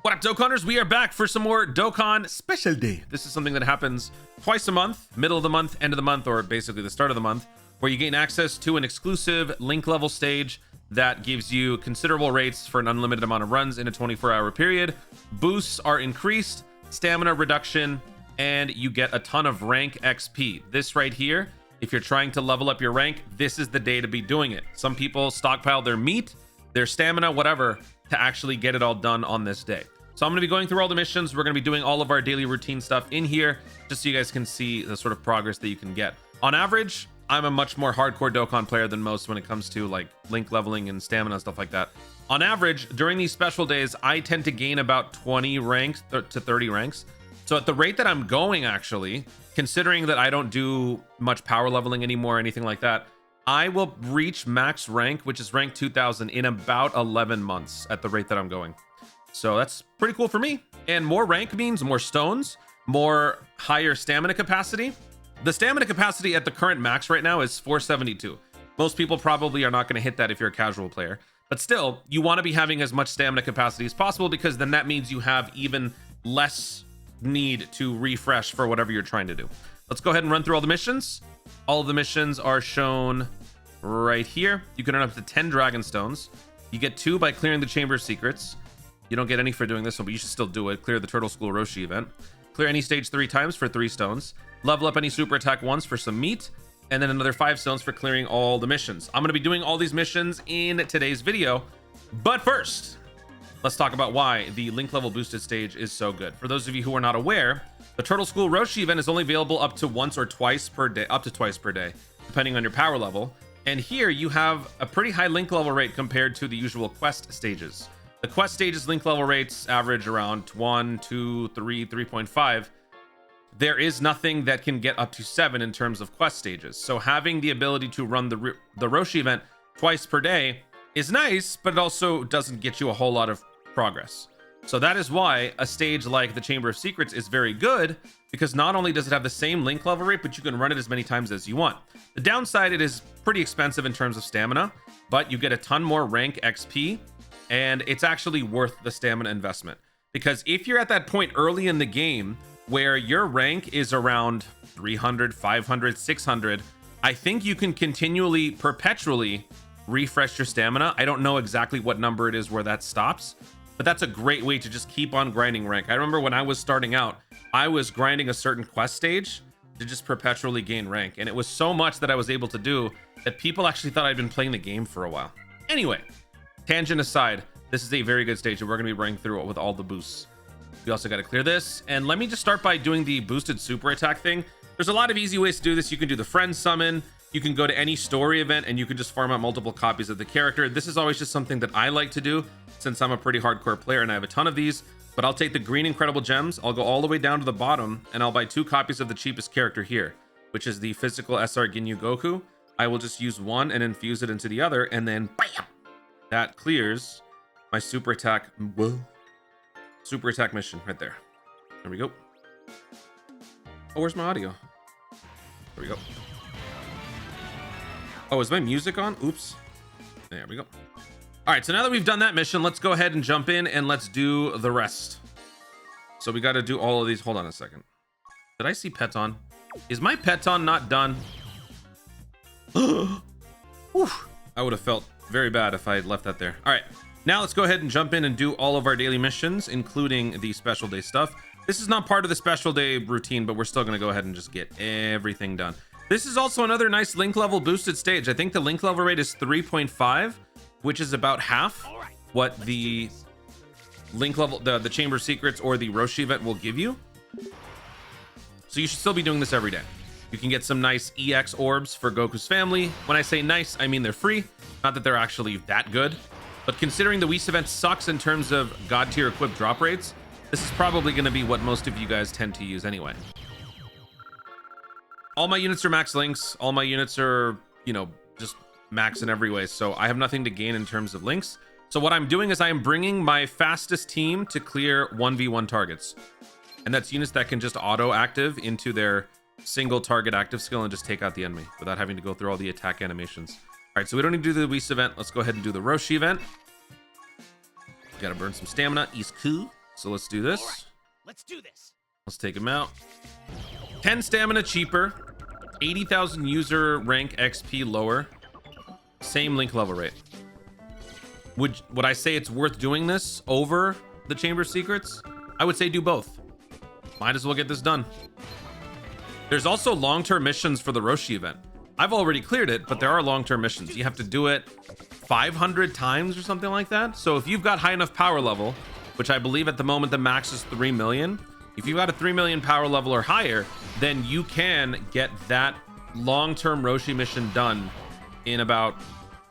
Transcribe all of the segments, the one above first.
What up, Dokkaners? We are back for some more Dokkan Special Day. This is something that happens twice a month, middle of the month, end of the month, or basically the start of the month, where you gain access to an exclusive link level stage that gives you considerable rates for an unlimited amount of runs in a 24-hour period. Boosts are increased, stamina reduction, and you get a ton of rank XP. This right here, if you're trying to level up your rank, this is the day to be doing it. Some people stockpile their meat, their stamina, whatever, to actually get it all done on this day. So I'm going to be going through all the missions. We're going to be doing all of our daily routine stuff in here, just so you guys can see the sort of progress that you can get. On average, I'm a much more hardcore Dokkan player than most when it comes to like link leveling and stamina and stuff like that. On average, during these special days, I tend to gain about 20 ranks to 30 ranks. So at the rate that I'm going, actually, considering that I don't do much power leveling anymore or anything like that, I will reach max rank, which is rank 2000, in about 11 months at the rate that I'm going. So that's pretty cool for me. And more rank means more stones, more higher stamina capacity. The stamina capacity at the current max right now is 472. Most people probably are not going to hit that if you're a casual player. But still, you want to be having as much stamina capacity as possible, because then that means you have even less need to refresh for whatever you're trying to do. Let's go ahead and run through all the missions. All of the missions are shown right here. You can earn up to 10 dragon stones. You get 2 by clearing the Chamber of Secrets. You don't get any for doing this one, but you should still do it. Clear the Turtle School Roshi event. Clear any stage 3 times for 3 stones. Level up any super attack once for some meat. And then another 5 stones for clearing all the missions. I'm going to be doing all these missions in today's video. But first, let's talk about why the link level boosted stage is so good. For those of you who are not aware, the Turtle School Roshi event is only available up to once or twice per day, up to twice per day, depending on your power level. And here you have a pretty high link level rate compared to the usual quest stages. The quest stages link level rates average around 1, 2, 3, 3.5. There is nothing that can get up to 7 in terms of quest stages. So having the ability to run the Roshi event twice per day is nice, but it also doesn't get you a whole lot of progress. So that is why a stage like the Chamber of Secrets is very good, because not only does it have the same link level rate, but you can run it as many times as you want. The downside, it is pretty expensive in terms of stamina, but you get a ton more rank XP, and it's actually worth the stamina investment. Because if you're at that point early in the game where your rank is around 300, 500, 600, I think you can continually, perpetually refresh your stamina. I don't know exactly what number it is where that stops, but that's a great way to just keep on grinding rank. I remember when I was starting out, I was grinding a certain quest stage to just perpetually gain rank. And it was so much that I was able to do that people actually thought I'd been playing the game for a while. Anyway, tangent aside, this is a very good stage, and we're going to be running through it with all the boosts. We also got to clear this. And let me just start by doing the boosted super attack thing. There's a lot of easy ways to do this. You can do the friend summon. You can go to any story event and you can just farm out multiple copies of the character. This is always just something that I like to do, since I'm a pretty hardcore player and I have a ton of these. But I'll take the green incredible gems. I'll go all the way down to the bottom and I'll buy 2 copies of the cheapest character here, which is the physical SR Ginyu Goku. I will just use one and infuse it into the other, and then bam! That clears my super attack. Whoa. Super attack mission right there. There we go. Oh, where's my audio? There we go. Oh, is my music on? Oops. There we go. All right, so now that we've done that mission, let's go ahead and jump in and let's do the rest. So we got to do all of these. Hold on a second. Did I see Peton? Is my Peton not done? Oof. I would have felt very bad if I had left that there. All right, now let's go ahead and jump in and do all of our daily missions, including the special day stuff. This is not part of the special day routine, but we're still going to go ahead and just get everything done. This is also another nice link level boosted stage. I think the link level rate is 3.5, which is about half what the link level, the Chamber of Secrets or the Roshi event will give you. So you should still be doing this every day. You can get some nice EX orbs for Goku's family. When I say nice, I mean they're free. Not that they're actually that good, but considering the Whis event sucks in terms of god tier equipped drop rates, this is probably going to be what most of you guys tend to use anyway. All my units are max links. All my units are, you know, just max in every way. So I have nothing to gain in terms of links. So what I'm doing is I am bringing my fastest team to clear 1v1 targets. And that's units that can just auto active into their single target active skill and just take out the enemy without having to go through all the attack animations. All right, so we don't need to do the Whis event. Let's go ahead and do the Roshi event. Gotta burn some stamina. Is cool. So let's do this. All right, let's do this. Let's take him out. 10 stamina cheaper, 80,000 user rank XP lower, same link level rate. Would I say it's worth doing this over the Chamber of Secrets? I would say do both. Might as well get this done. There's also long-term missions for the Roshi event. I've already cleared it, but there are long-term missions. You have to do it 500 times or something like that. So if you've got high enough power level, which I believe at the moment the max is 3 million, if you've got a 3 million power level or higher, then you can get that long-term Roshi mission done in about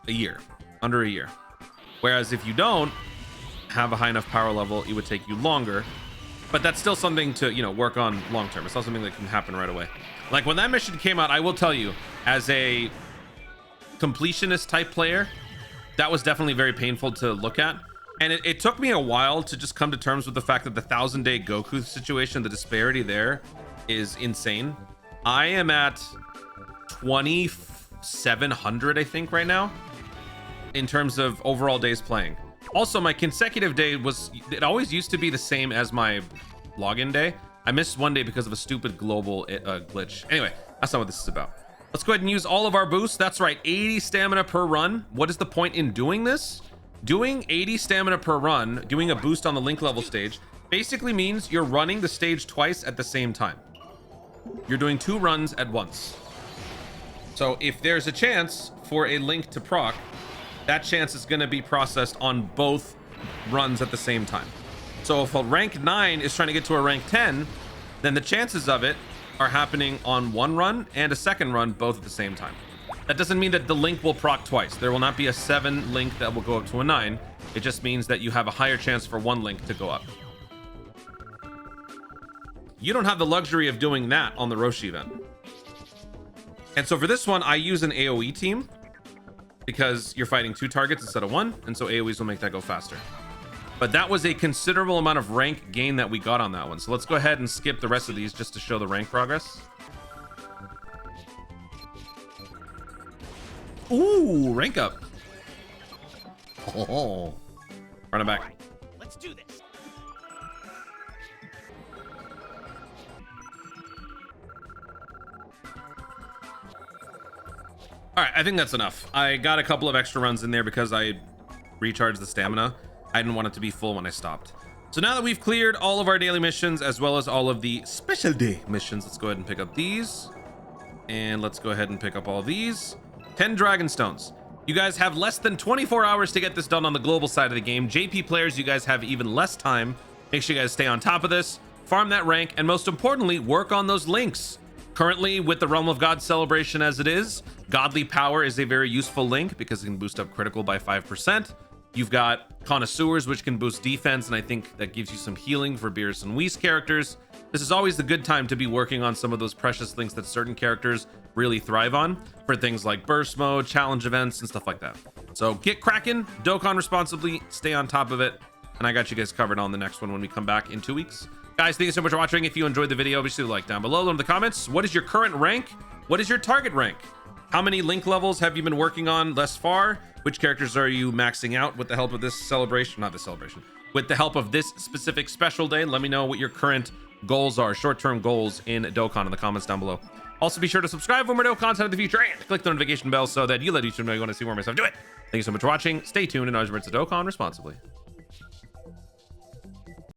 a year, under a year. Whereas if you don't have a high enough power level, it would take you longer. But that's still something to, you know, work on long-term. It's not something that can happen right away. Like when that mission came out, I will tell you, as a completionist type player, that was definitely very painful to look at. And it took me a while to just come to terms with the fact that the 1,000-day Goku situation, the disparity there is insane. I am at 2,700, I think, right now, in terms of overall days playing. Also, my consecutive day it always used to be the same as my login day. I missed one day because of a stupid global glitch. Anyway, that's not what this is about. Let's go ahead and use all of our boosts. That's right, 80 stamina per run. What is the point in doing this? Doing 80 stamina per run, doing a boost on the link level stage, basically means you're running the stage twice at the same time. You're doing 2 runs at once. So if there's a chance for a link to proc, that chance is going to be processed on both runs at the same time. So if a rank 9 is trying to get to a rank 10, then the chances of it are happening on one run and a second run, both at the same time. That doesn't mean that the link will proc twice. There will not be a 7 link that will go up to a 9. It just means that you have a higher chance for one link to go up. You don't have the luxury of doing that on the Roshi event. And so for this one, I use an AoE team because you're fighting 2 targets instead of 1. And so AoEs will make that go faster. But that was a considerable amount of rank gain that we got on that one. So let's go ahead and skip the rest of these just to show the rank progress. Ooh, rank up. Oh, run it back. Right, let's do this. All right, I think that's enough. I got a couple of extra runs in there because I recharged the stamina. I didn't want it to be full when I stopped. So now that we've cleared all of our daily missions as well as all of the special day missions, let's go ahead and pick up these. And let's go ahead and pick up all these. 10 Dragon Stones. You guys have less than 24 hours to get this done on the global side of the game. JP players, you guys have even less time. Make sure you guys stay on top of this, farm that rank, and most importantly, work on those links. Currently, with the Realm of God celebration as it is, Godly Power is a very useful link because it can boost up critical by 5%. You've got Connoisseurs, which can boost defense, and I think that gives you some healing for Beerus and Whis characters. This is always the good time to be working on some of those precious links that certain characters really thrive on for things like burst mode, challenge events, and stuff like that. So get cracking, Dokkan responsibly, stay on top of it, and I got you guys covered on the next one when we come back in 2 weeks. Guys, thank you so much for watching. If you enjoyed the video, obviously like down below in the comments. What is your current rank? What is your target rank? How many link levels have you been working on thus far? Which characters are you maxing out with the help of this celebration? Not this celebration. With the help of this specific special day, let me know what your current goals are, short-term goals in Dokkan in the comments down below. Also, be sure to subscribe for more Dokkan content in the future and click the notification bell so that you let YouTube know you want to see more of my stuff. Do it. Thank you so much for watching. Stay tuned and always remember to Dokkan responsibly.